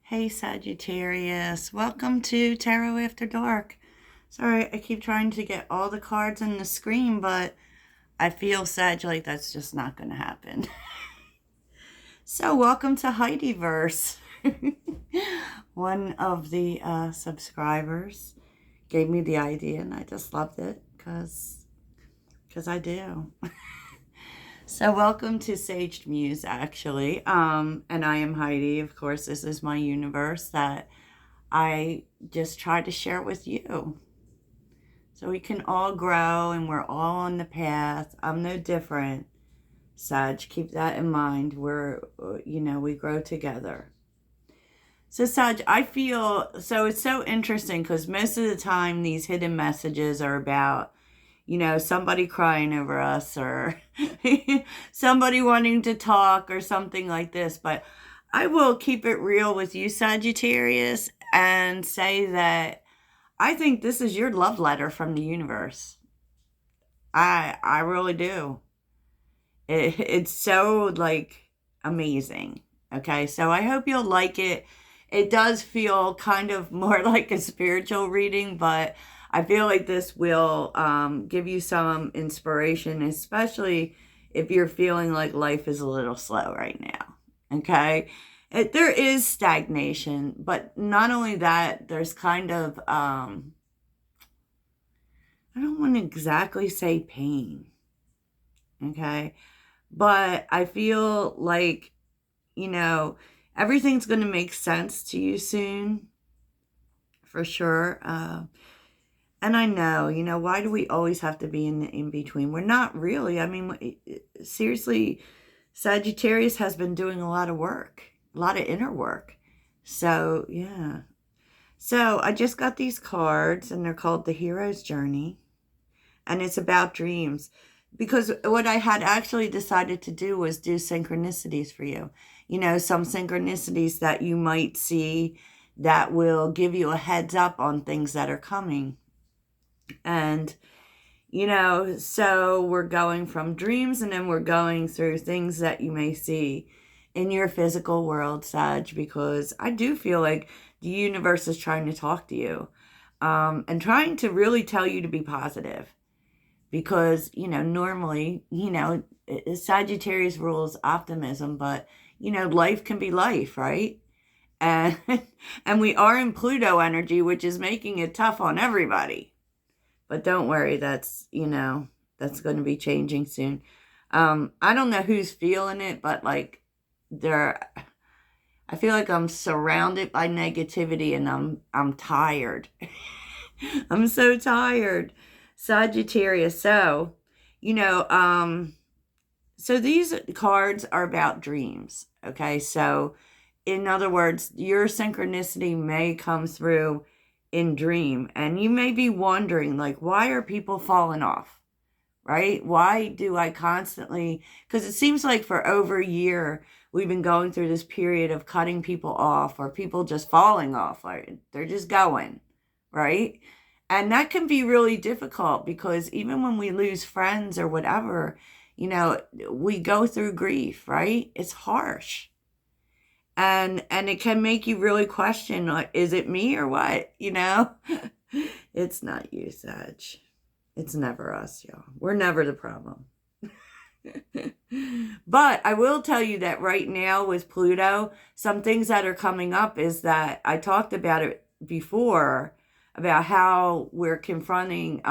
Hey Sagittarius, welcome to Tarot After Dark. Sorry, I keep trying to get all the cards on the screen, but I feel like that's just not going to happen. So welcome to Heidiverse. One of the subscribers gave me the idea and I just loved it because I do. So welcome to Saged Muse, actually. And I am Heidi. Of course, this is my universe that I just try to share with you. So we can all grow and we're all on the path. I'm no different. Sag, keep that in mind. We grow together. So Sag, I feel, so it's so interesting because most of the time these hidden messages are about somebody crying over us or somebody wanting to talk or something like this. But I will keep it real with you, Sagittarius, and say that I think this is your love letter from the universe. I really do. It's so, amazing. Okay, so I hope you'll like it. It does feel kind of more like a spiritual reading, but I feel like this will give you some inspiration, especially if you're feeling like life is a little slow right now, okay? There is stagnation, but not only that, there's kind of, I don't want to exactly say pain, okay? But I feel like, everything's going to make sense to you soon, for sure. And I know, why do we always have to be in the in-between? We're not really. I mean, seriously, Sagittarius has been doing a lot of work, a lot of inner work. So, yeah. So, I just got these cards, and they're called The Hero's Journey. And it's about dreams. Because what I had actually decided to do was do synchronicities for you. Some synchronicities that you might see that will give you a heads up on things that are coming. And, so we're going from dreams and then we're going through things that you may see in your physical world, Sag, because I do feel like the universe is trying to talk to you and trying to really tell you to be positive. Because, normally, Sagittarius rules optimism, but, life can be life, right? And, and we are in Pluto energy, which is making it tough on everybody. But don't worry, that's going to be changing soon. I don't know who's feeling it, but I feel like I'm surrounded by negativity and I'm tired. I'm so tired. Sagittarius. So, so these cards are about dreams. Okay. So in other words, your synchronicity may come through in dream, and you may be wondering, why are people falling off, right? Why do I constantly, because it seems like for over a year we've been going through this period of cutting people off or people just falling off, like they're just going, right? And that can be really difficult because even when we lose friends or whatever, we go through grief, right? It's harsh. And it can make you really question, is it me or what? It's not you, Sag. It's never us, y'all. We're never the problem. But I will tell you that right now with Pluto, some things that are coming up is that I talked about it before, about how we're confronting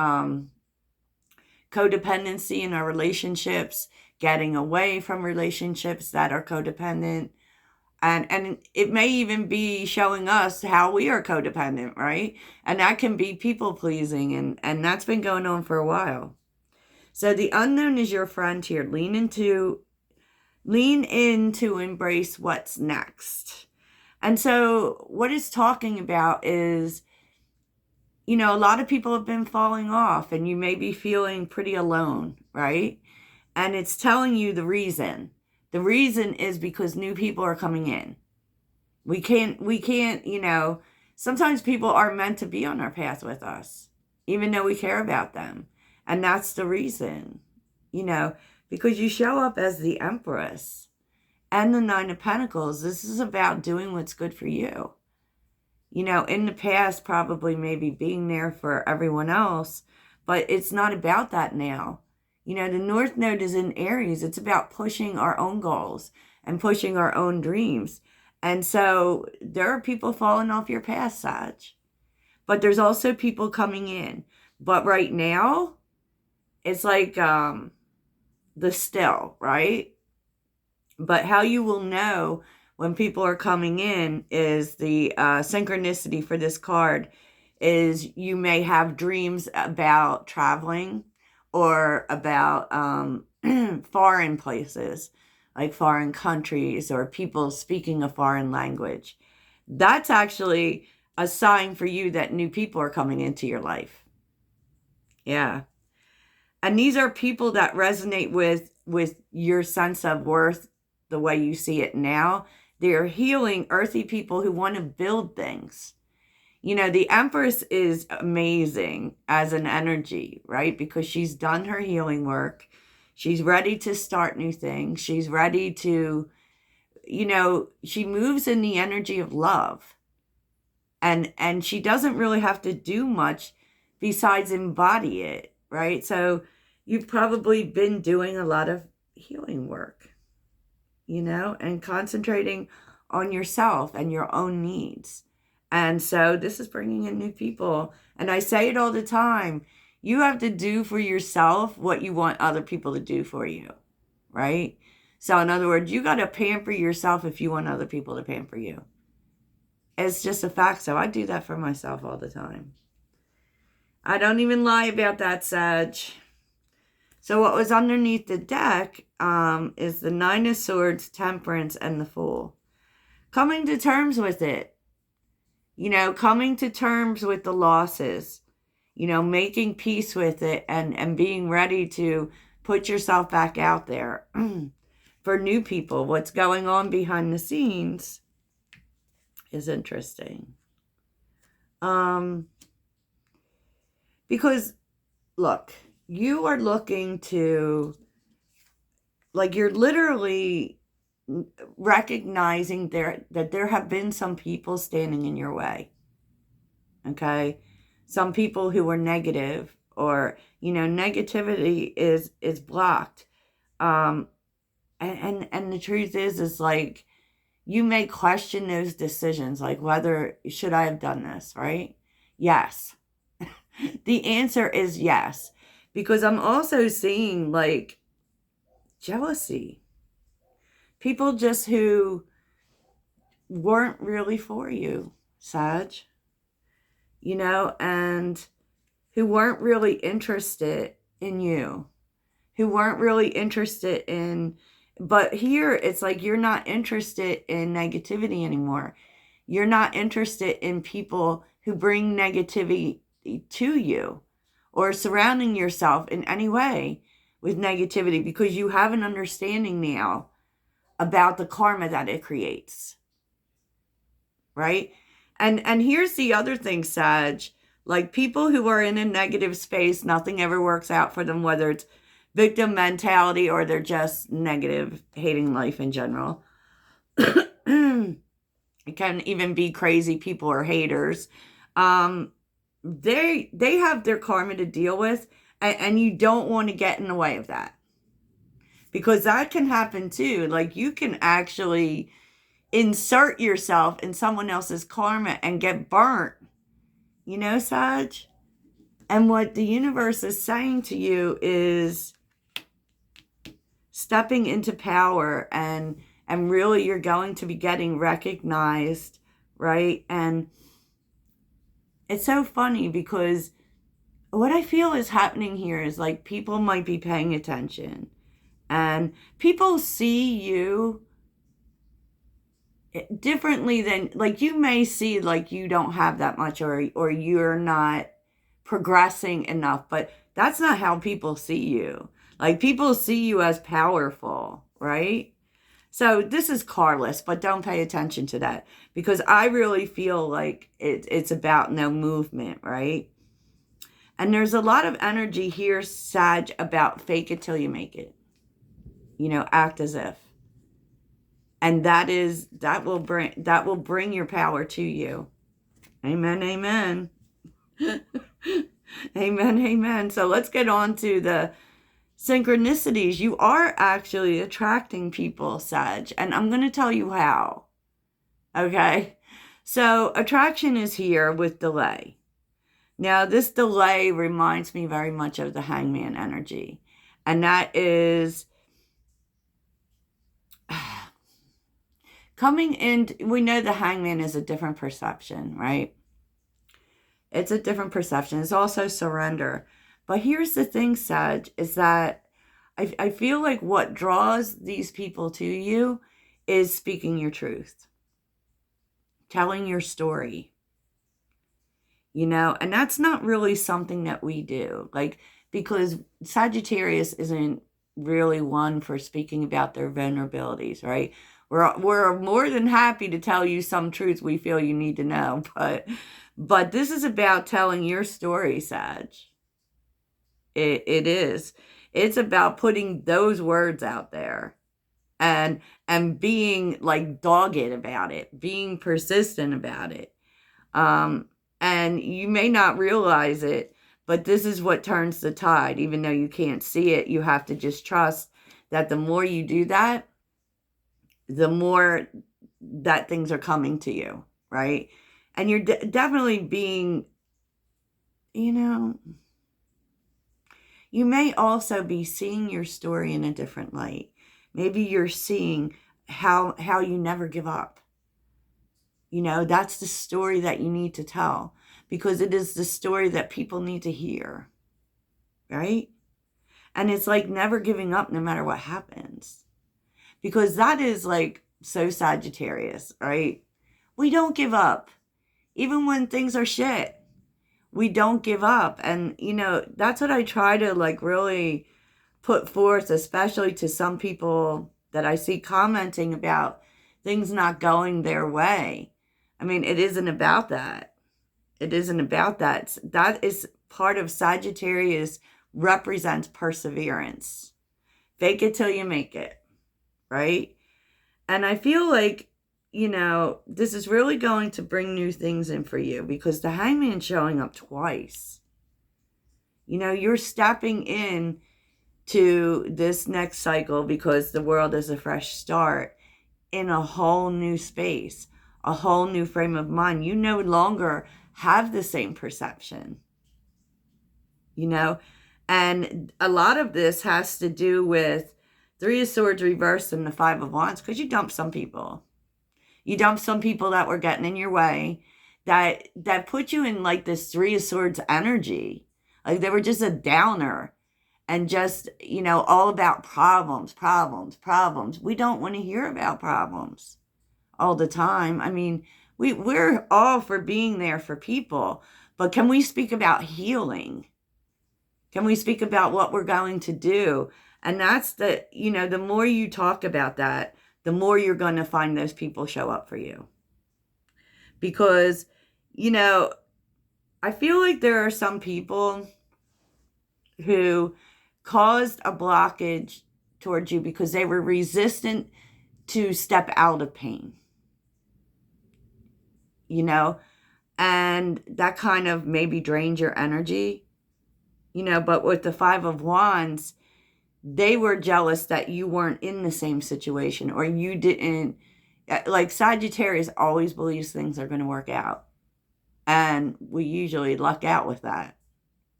codependency in our relationships, getting away from relationships that are codependent. And it may even be showing us how we are codependent, right? And that can be people pleasing, and that's been going on for a while. So the unknown is your friend here. Lean in to embrace what's next. And so what it's talking about is, a lot of people have been falling off and you may be feeling pretty alone, right? And it's telling you the reason. The reason is because new people are coming in. We can't, sometimes people are meant to be on our path with us, even though we care about them. And that's the reason, because you show up as the Empress. and the Nine of Pentacles. This is about doing what's good for you. You know, in the past, probably maybe being there for everyone else, but it's not about that now. You know, the North Node is in Aries. It's about pushing our own goals and pushing our own dreams. And so there are people falling off your path, Sag. But there's also people coming in. But right now, it's like the still, right? But how you will know when people are coming in is the synchronicity for this card is you may have dreams about traveling or about foreign places, like foreign countries or people speaking a foreign language. That's actually a sign for you that new people are coming into your life. Yeah. And these are people that resonate with your sense of worth, the way you see it now. They're healing, earthy people who want to build things. You know, the Empress is amazing as an energy, right? Because she's done her healing work. She's ready to start new things. She's ready to, you know, she moves in the energy of love. And she doesn't really have to do much besides embody it, right? So you've probably been doing a lot of healing work, you know, and concentrating on yourself and your own needs. And so this is bringing in new people. And I say it all the time. You have to do for yourself what you want other people to do for you, right? So in other words, you got to pamper yourself if you want other people to pamper you. It's just a fact. So I do that for myself all the time. I don't even lie about that, Sag. So what was underneath the deck is the Nine of Swords, Temperance, and the Fool. Coming to terms with it. You know, coming to terms with the losses. You know, making peace with it and being ready to put yourself back out there for new people. What's going on behind the scenes is interesting. Because, look, you are looking to, like, you're literally recognizing that there have been some people standing in your way. Okay? Some people who were negative or, you know, negativity is blocked. And the truth is like, you may question those decisions, like whether, should I have done this, right? Yes. The answer is yes. Because I'm also seeing, like, jealousy. People just who weren't really for you, Sag. You know, and who weren't really interested in you. Who weren't really interested in... But here, it's like you're not interested in negativity anymore. You're not interested in people who bring negativity to you or surrounding yourself in any way with negativity because you have an understanding now about the karma that it creates. Right? And here's the other thing, Sag. Like, people who are in a negative space, nothing ever works out for them, whether it's victim mentality or they're just negative, hating life in general. It can even be crazy people or haters. They have their karma to deal with, and you don't want to get in the way of that. Because that can happen too. Like, you can actually insert yourself in someone else's karma and get burnt. You know, Sag? And what the universe is saying to you is stepping into power, and really you're going to be getting recognized, right? And it's so funny because what I feel is happening here is like people might be paying attention and people see you differently than, like, you may see like you don't have that much or you're not progressing enough, but that's not how people see you. Like, people see you as powerful, right? So this is carless, but don't pay attention to that because I really feel like it's about no movement, right? And there's a lot of energy here, Sag, about fake it till you make it. You know, act as if. And that will bring your power to you. Amen, amen. Amen, amen. So let's get on to the synchronicities. You are actually attracting people, Sag, and I'm going to tell you how. Okay? So attraction is here with delay. Now, this delay reminds me very much of the hangman energy. And that is coming in. We know the hangman is a different perception, right? It's a different perception. It's also surrender. But here's the thing, Sag, is that I feel like what draws these people to you is speaking your truth, telling your story, and that's not really something that we do. Like, because Sagittarius isn't really one for speaking about their vulnerabilities, right? We're more than happy to tell you some truths we feel you need to know, but this is about telling your story, Sag. It is. It's about putting those words out there and being like dogged about it, being persistent about it. And you may not realize it, but this is what turns the tide. Even though you can't see it, you have to just trust that the more you do that, the more that things are coming to you, right? And you're definitely being, you may also be seeing your story in a different light. Maybe you're seeing how you never give up. That's the story that you need to tell, because it is the story that people need to hear, right? And it's like never giving up no matter what happens, because that is like so Sagittarius, right? We don't give up. Even when things are shit, we don't give up. And, that's what I try to like really put forth, especially to some people that I see commenting about things not going their way. I mean, it isn't about that. It isn't about that. That is part of Sagittarius, represents perseverance. Fake it till you make it, right? And I feel like, this is really going to bring new things in for you, because the hangman's showing up twice. You're stepping in to this next cycle because the world is a fresh start in a whole new space, a whole new frame of mind. You no longer have the same perception, and a lot of this has to do with Three of Swords reversed and the Five of Wands, because you dumped some people. You dumped some people that were getting in your way, that put you in like this Three of Swords energy. Like they were just a downer and just, all about problems, problems, problems. We don't want to hear about problems all the time. I mean, we're all for being there for people, but can we speak about healing? Can we speak about what we're going to do? And that's the more you talk about that, the more you're going to find those people show up for you. Because, I feel like there are some people who caused a blockage towards you because they were resistant to step out of pain. And that kind of maybe drained your energy, but with the Five of Wands, they were jealous that you weren't in the same situation, or you didn't. Like Sagittarius always believes things are going to work out. And we usually luck out with that,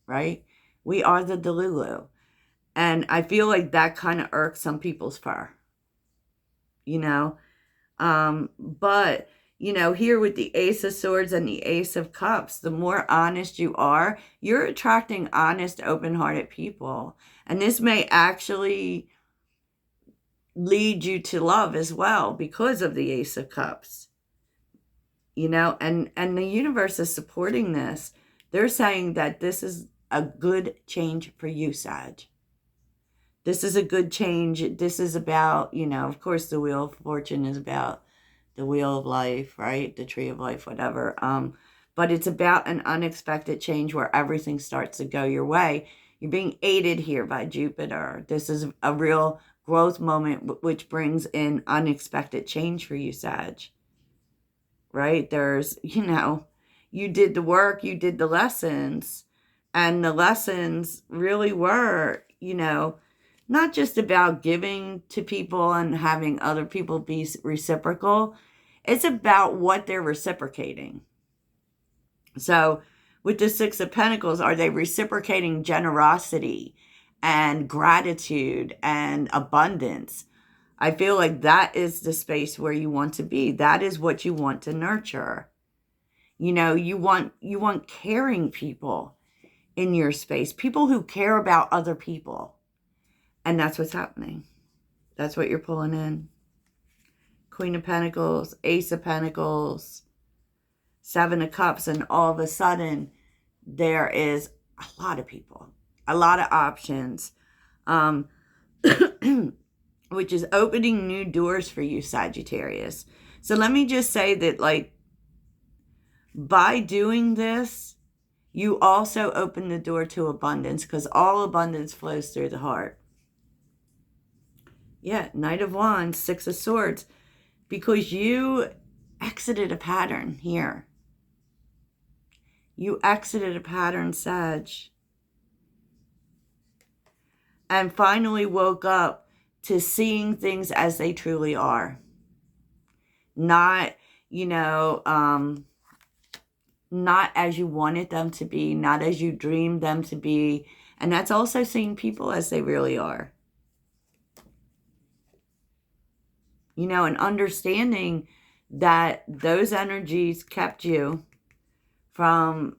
right? We are the Delulu. And I feel like that kind of irks some people's fur, But, here with the Ace of Swords and the Ace of Cups, the more honest you are, you're attracting honest, open-hearted people. And this may actually lead you to love as well because of the Ace of Cups. And the universe is supporting this. They're saying that this is a good change for you, Sag. This is a good change. This is about, of course, the Wheel of Fortune is about the Wheel of Life, right? The Tree of Life, whatever. But it's about an unexpected change where everything starts to go your way. You're being aided here by Jupiter. This is a real growth moment, which brings in unexpected change for you, Sag. Right? There's, you did the work, you did the lessons, and the lessons really were, not just about giving to people and having other people be reciprocal. It's about what they're reciprocating. So with the Six of Pentacles, are they reciprocating generosity and gratitude and abundance? I feel like that is the space where you want to be. That is what you want to nurture. You want caring people in your space, people who care about other people. And that's what's happening. That's what you're pulling in. Queen of Pentacles, Ace of Pentacles, Seven of Cups, and all of a sudden there is a lot of people, a lot of options, which is opening new doors for you, Sagittarius. So let me just say that, like, by doing this, you also open the door to abundance, because all abundance flows through the heart. Yeah, Knight of Wands, Six of Swords, because you exited a pattern here. You exited a pattern, Sag, and finally woke up to seeing things as they truly are. Not, not as you wanted them to be, not as you dreamed them to be. And that's also seeing people as they really are. And understanding that those energies kept you from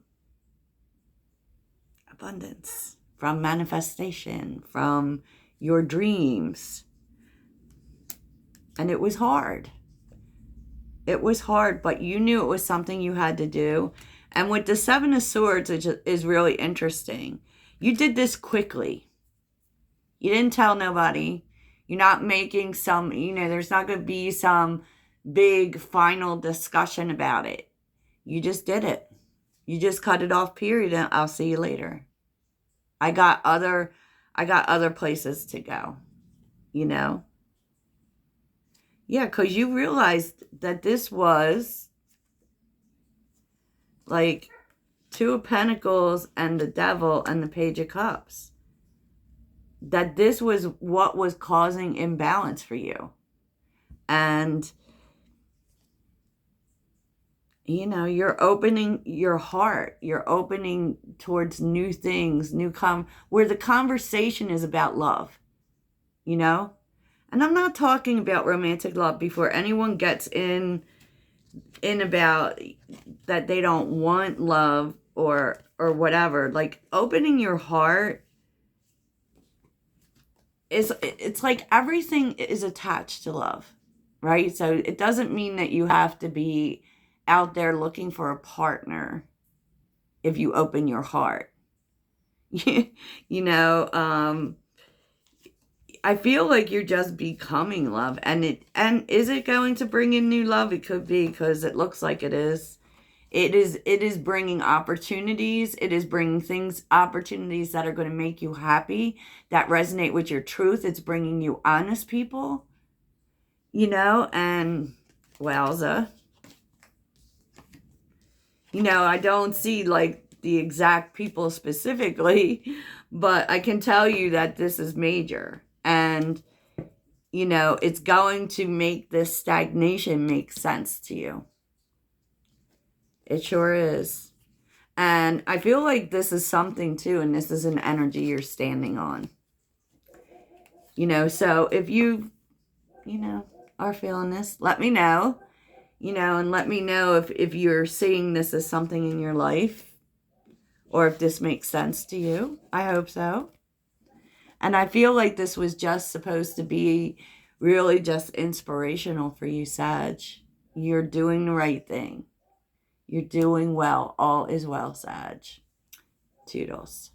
abundance, from manifestation, from your dreams. And it was hard. It was hard, but you knew it was something you had to do. And with the Seven of Swords, which is really interesting, you did this quickly. You didn't tell nobody. You're not making some, there's not going to be some big final discussion about it. You just did it. You just cut it off, period, and I'll see you later. I got other places to go, Yeah, because you realized that this was like Two of Pentacles and the Devil and the Page of Cups. That this was what was causing imbalance for you. And, you're opening your heart. You're opening towards new things, where the conversation is about love, And I'm not talking about romantic love before anyone gets in about that they don't want love or whatever. Like, opening your heart it's like everything is attached to love, right? So it doesn't mean that you have to be out there looking for a partner if you open your heart. I feel like you're just becoming love, and is it going to bring in new love? It could be, because it looks like it is. It is bringing opportunities. It is bringing opportunities that are going to make you happy, that resonate with your truth. It's bringing you honest people, and wowza. I don't see like the exact people specifically, but I can tell you that this is major. And, it's going to make this stagnation make sense to you. It sure is. And I feel like this is something too, and this is an energy you're standing on. So if you, are feeling this, let me know, and let me know if you're seeing this as something in your life, or if this makes sense to you. I hope so. And I feel like this was just supposed to be really just inspirational for you, Sag. You're doing the right thing. You're doing well. All is well, Sag. Toodles.